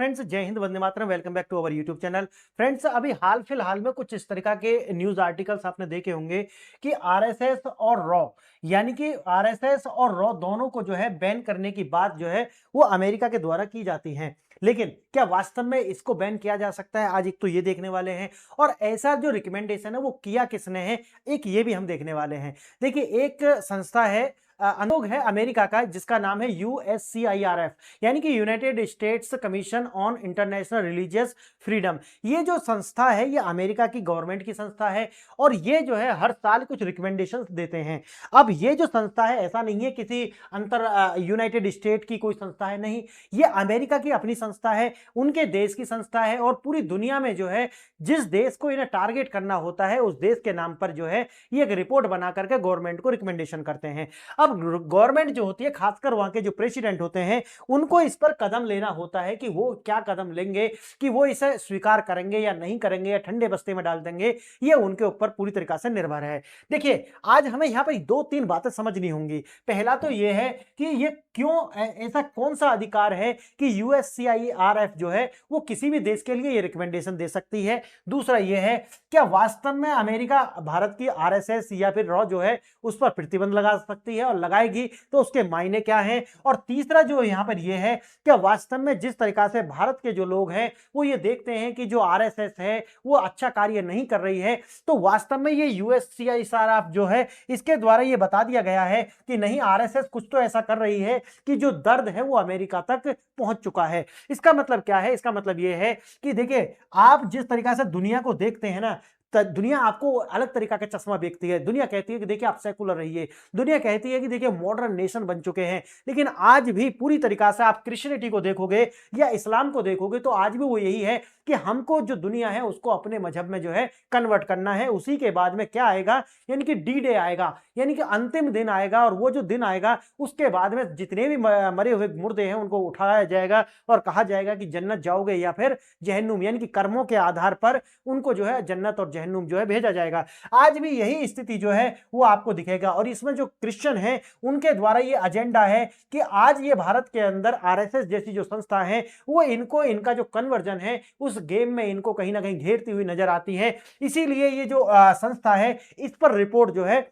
Friends, जय हिंद, वंदे मातरम। Welcome back to our YouTube channel. Friends, अभी हाल फिलहाल में कुछ इस तरीका के न्यूज आर्टिकल्स आपने देखे होंगे कि आरएसएस और रॉ, यानी कि आरएसएस और रॉ दोनों को जो है बैन करने की बात जो है वो अमेरिका के द्वारा की जाती है। लेकिन क्या वास्तव में इसको बैन किया जा सकता है, आज एक तो ये देखने वाले हैं, और ऐसा जो रिकमेंडेशन है वो किया किसने है, एक ये भी हम देखने वाले हैं। देखिए, एक संस्था है, अनुग है अमेरिका का, जिसका नाम है यूएससीआईआरएफ, यानी कि United states commission on international religious freedom. ये जो संस्था है ये अमेरिका की गवर्नमेंट की संस्था है और ये जो है हर साल कुछ रिकमेंडेशंस देते हैं। अब ये जो संस्था है, ऐसा नहीं है किसी अंतर यूनाइटेड स्टेट की कोई संस्था है, नहीं, ये अमेरिका की अपनी संस्था है, उनके देश की संस्था है, और पूरी दुनिया में जो है जिस देश को इन्हें टारगेट करना होता है उस देश के नाम पर जो है ये एक रिपोर्ट बना करके गवर्नमेंट को रिकमेंडेशन करते हैं। अब गवर्नमेंट जो होती है, खासकर वहां के जो प्रेसिडेंट होते हैं, उनको इस पर कदम लेना होता है कि वो क्या कदम लेंगे, कि वो इसे स्वीकार करेंगे या नहीं करेंगे, या ठंडे बस्ते में डाल देंगे, ये उनके ऊपर पूरी तरीके से निर्भर है। देखिए, आज हमें यहां पर दो तीन बातें समझनी होंगी। पहला तो ये है कि ये क्यों, ऐसा कौन सा अधिकार है कि यूएससीआईआरएफ जो है वो किसी भी देश के लिए ये रिकमेंडेशन दे सकती है। दूसरा ये है, क्या वास्तव में अमेरिका भारत की आरएसएस या फिर रॉ जो है उस पर प्रतिबंध लगा सकती है, और लगाएगी तो उसके मायने क्या हैं। और तीसरा जो यहां पर यह है, क्या वास्तव में जिस तरीका से भारत के जो लोग हैं वो ये देखते हैं कि जो आरएसएस है वो अच्छा कार्य नहीं कर रही है, तो वास्तव में ये यूएससीआईआरएफ जो है इसके द्वारा ये बता दिया गया है कि नहीं, आरएसएस कुछ तो ऐसा कर रही है कि जो दर्द है वो अमेरिका तक पहुंच चुका है। इसका मतलब क्या है? इसका मतलब यह है कि देखिए, आप जिस तरीका से दुनिया को देखते हैं ना, दुनिया आपको अलग तरीका का चश्मा देखती है। दुनिया कहती है कि देखिए आप सेकुलर रहिए, दुनिया कहती है कि देखिए मॉडर्न नेशन बन चुके हैं, लेकिन आज भी पूरी तरीका से आप क्रिश्चियनिटी को देखोगे या इस्लाम को देखोगे तो आज भी वो यही है कि हमको जो दुनिया है उसको अपने मजहब में जो है कन्वर्ट करना है। उसी के बाद में क्या आएगा, यानी कि डी डे आएगा, यानी कि अंतिम दिन आएगा, और वो जो दिन आएगा उसके बाद में जितने भी मरे हुए मुर्दे हैं उनको उठाया जाएगा और कहा जाएगा कि जन्नत जाओगे या फिर जहन्नुम, यानी कि कर्मों के आधार पर उनको जो है जन्नत और जहन्नुम जो है भेजा जाएगा। आज भी यही स्थिति जो है वो आपको दिखेगा, और इसमें जो क्रिश्चियन है उनके द्वारा ये एजेंडा है कि आज ये भारत के अंदर आरएसएस जैसी जो संस्था है वो इनको, इनका जो कन्वर्जन है उस गेम में इनको कहीं ना कहीं घेरती हुई नजर आती है। इसीलिए ये जो संस्था है इस पर रिपोर्ट जो है,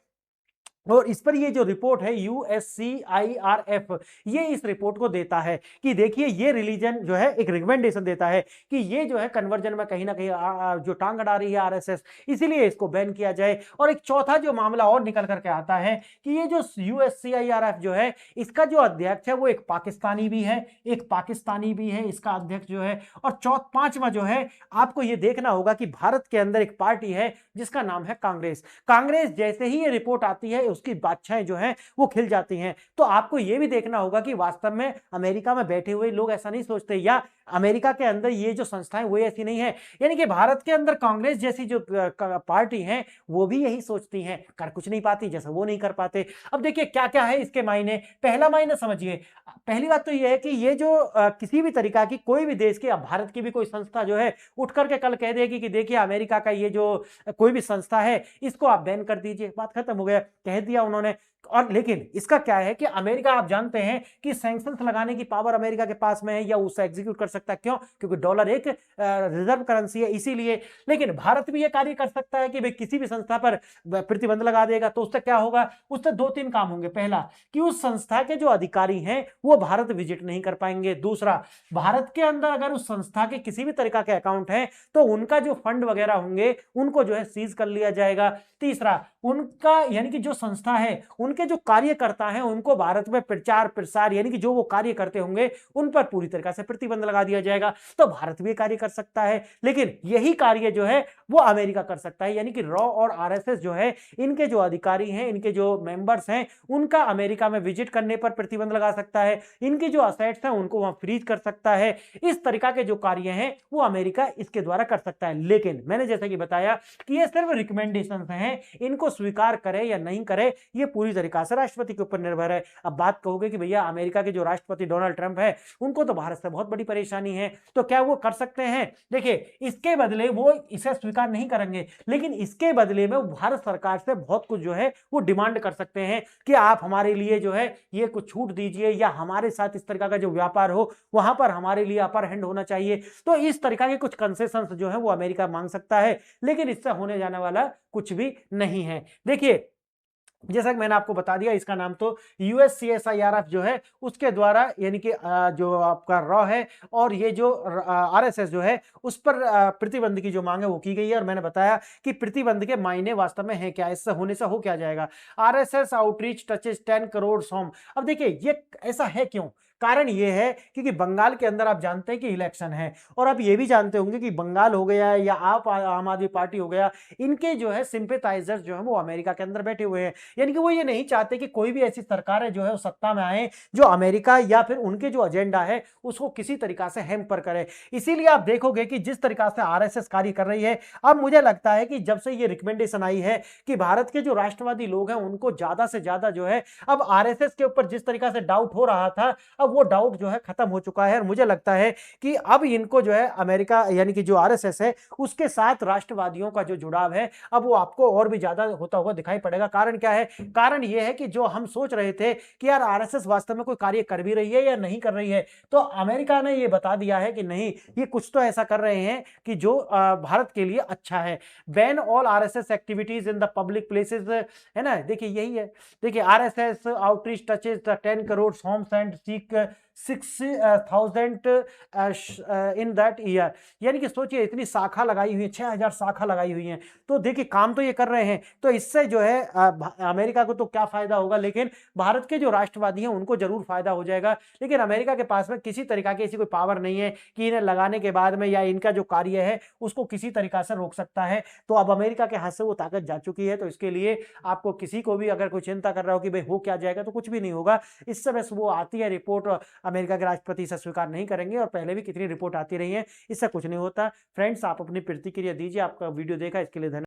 और इस पर ये जो रिपोर्ट है यूएससीआईआरएफ, ये इस रिपोर्ट को देता है कि देखिए ये रिलीजन जो है एक रिकमेंडेशन देता है कि ये जो है कन्वर्जन में कहीं ना कहीं जो टांग अड़ा रही है आरएसएस, इसीलिए इसको बैन किया जाए। और एक चौथा जो मामला और निकल करके आता है कि ये जो यूएससीआईआरएफ जो है इसका जो अध्यक्ष है वो एक पाकिस्तानी भी है, इसका अध्यक्ष जो है। और पांचवा जो है, आपको ये देखना होगा कि भारत के अंदर एक पार्टी है जिसका नाम है कांग्रेस। कांग्रेस जैसे ही ये रिपोर्ट आती है उसकी बादशाहें जो हैं वो खिल जाती हैं। तो आपको ये भी देखना होगा कि वास्तव में अमेरिका में बैठे हुए लोग ऐसा नहीं सोचते, या अमेरिका के अंदर ये जो संस्थाएं वो ऐसी नहीं है, यानी कि भारत के अंदर कांग्रेस जैसी जो पार्टी है वो भी यही सोचती हैं, कर कुछ नहीं पाती जैसा वो नहीं कर पाते। अब देखिए क्या क्या है इसके मायने। पहला मायने समझिए, पहली बात तो ये है कि ये जो किसी भी तरीका की कोई भी देश की, अब भारत की भी कोई संस्था जो है उठ करके कल कह देगी कि देखिए अमेरिका का ये जो कोई भी संस्था है इसको आप बैन कर दीजिए, बात खत्म हो गया, कह दिया उन्होंने। और लेकिन इसका क्या है कि अमेरिका, आप जानते हैं कि सैंक्शंस लगाने की पावर अमेरिका के पास में है, या उसे एग्जीक्यूट कर सकता है। क्यों? क्योंकि डॉलर एक रिजर्व करेंसी है, इसीलिए। लेकिन भारत भी यह कार्य कर सकता है कि भाई किसी भी संस्था पर प्रतिबंध लगा देगा तो उससे क्या होगा, उससे दो तीन काम होंगे। पहला, कि उस संस्था के जो अधिकारी हैं वो भारत विजिट नहीं कर पाएंगे। दूसरा, भारत के अंदर अगर उस संस्था के किसी भी तरीका के अकाउंट हैं तो उनका जो फंड वगैरह होंगे उनको जो है सीज कर लिया जाएगा। तीसरा, उनका, यानी कि जो संस्था है उनके जो कार्यकर्ता हैं उनको भारत में प्रचार प्रसार, यानी कि जो वो कार्य करते होंगे उन पर पूरी तरह से प्रतिबंध लगा दिया जाएगा। तो भारत भी कार्य कर सकता है, लेकिन यही कार्य जो है वो अमेरिका कर सकता है, यानी कि रॉ और आरएसएस जो है इनके जो अधिकारी हैं, इनके जो मेंबर्स हैं, उनका अमेरिका में विजिट करने पर प्रतिबंध लगा सकता है, इनकी जो असेट्स हैं उनको वहां फ्रीज कर सकता है। इस तरीका के जो कार्य हैं वो अमेरिका इसके द्वारा कर सकता है। लेकिन मैंने जैसा कि बताया कि ये सिर्फ रिकमेंडेशन हैं, इनको स्वीकार करे या नहीं करे ये पूरी तरीका से राष्ट्रपति के ऊपर निर्भर है। अब बात कहोगे कि भैया अमेरिका के जो राष्ट्रपति डोनाल्ड ट्रंप है, उनको तो भारत से बहुत बड़ी परेशानी है, तो क्या वो कर सकते हैं? देखिए, इसके बदले वो इसे स्वीकार नहीं करेंगे, लेकिन इसके बदले में वो भारत सरकार से बहुत कुछ जो है वो डिमांड कर सकते हैं कि आप हमारे लिए जो है ये कुछ छूट दीजिए, या हमारे साथ इस तरह का जो व्यापार हो वहां पर हमारे लिए अपर हैंड होना चाहिए। तो इस तरह के कुछ कंसेशंस जो है वो अमेरिका मांग सकता है, लेकिन इससे होने जाने वाला कुछ भी नहीं है। देखिए, जैसा कि मैंने आपको बता दिया, इसका नाम तो यूएससीएसआईआरएफ जो है उसके द्वारा, यानी कि जो आपका रॉ है और ये जो आरएसएस जो है उस पर प्रतिबंध की जो मांग है वो की गई है। और मैंने बताया कि प्रतिबंध के मायने वास्तव में है क्या, इससे होने से हो क्या जाएगा। RSS outreach touches 10 crore home. अब देखिए, ये ऐसा है क्यों? कारण ये है क्योंकि बंगाल के अंदर आप जानते हैं कि इलेक्शन है, और आप ये भी जानते होंगे कि बंगाल हो गया या आप आम आदमी पार्टी हो गया, इनके जो है सिंपैथाइजर्स जो है वो अमेरिका के अंदर बैठे हुए हैं। यानी कि वो ये नहीं चाहते कि कोई भी ऐसी सरकार है जो है सत्ता में आए जो अमेरिका या फिर उनके जो एजेंडा है उसको किसी तरीका से हैम्पर करे। इसीलिए आप देखोगे कि जिस तरीका से आरएसएस कार्य कर रही है, अब मुझे लगता है कि जब से ये रिकमेंडेशन आई है कि भारत के जो राष्ट्रवादी लोग हैं उनको ज्यादा से ज्यादा जो है अब आरएसएस के ऊपर जिस तरीका से डाउट हो रहा था, अब वो डाउट जो है खत्म हो चुका है। और मुझे लगता है कि अब इनको जो है अमेरिका यानी कि जो आरएसएस है उसके साथ राष्ट्रवादियों का जो जुड़ाव है अब वो आपको और भी ज्यादा होता हुआ दिखाई पड़ेगा। कारण क्या है? कारण यह है कि जो हम सोच रहे थे कि यार आरएसएस वास्तव में कोई कार्य कर भी रही है या नहीं कर रही है, तो अमेरिका ने यह बता दिया है कि नहीं, ये कुछ तो ऐसा कर रहे हैं कि जो भारत के लिए अच्छा है। Ban all RSS activities in the public places, है ना। देखिए यही है। देखिए, RSS outreach touches the 10 crore homes and seek 6,000 in that year. यानी कि सोचिए, इतनी शाखा लगाई हुई है, 6,000 शाखा लगाई हुई है। तो देखिए, काम तो ये कर रहे हैं, तो इससे जो है अमेरिका को तो क्या फायदा होगा, लेकिन भारत के जो राष्ट्रवादी हैं उनको जरूर फायदा हो जाएगा। लेकिन अमेरिका के पास में किसी तरीका की ऐसी कोई पावर नहीं है कि इन्हें लगाने के बाद में या इनका जो कार्य है उसको किसी तरीका से रोक सकता है। तो अब अमेरिका के हाथ से वो ताकत जा चुकी है। तो इसके लिए आपको किसी को भी अगर कोई चिंता कर रहा हो कि भाई हो क्या जाएगा, तो कुछ भी नहीं होगा। इस समय वो आती है रिपोर्ट, अमेरिका के राष्ट्रपति इसे स्वीकार नहीं करेंगे, और पहले भी कितनी रिपोर्ट आती रही है, इससे कुछ नहीं होता। फ्रेंड्स, आप अपनी प्रतिक्रिया दीजिए। आपका वीडियो देखा इसके लिए धन्यवाद।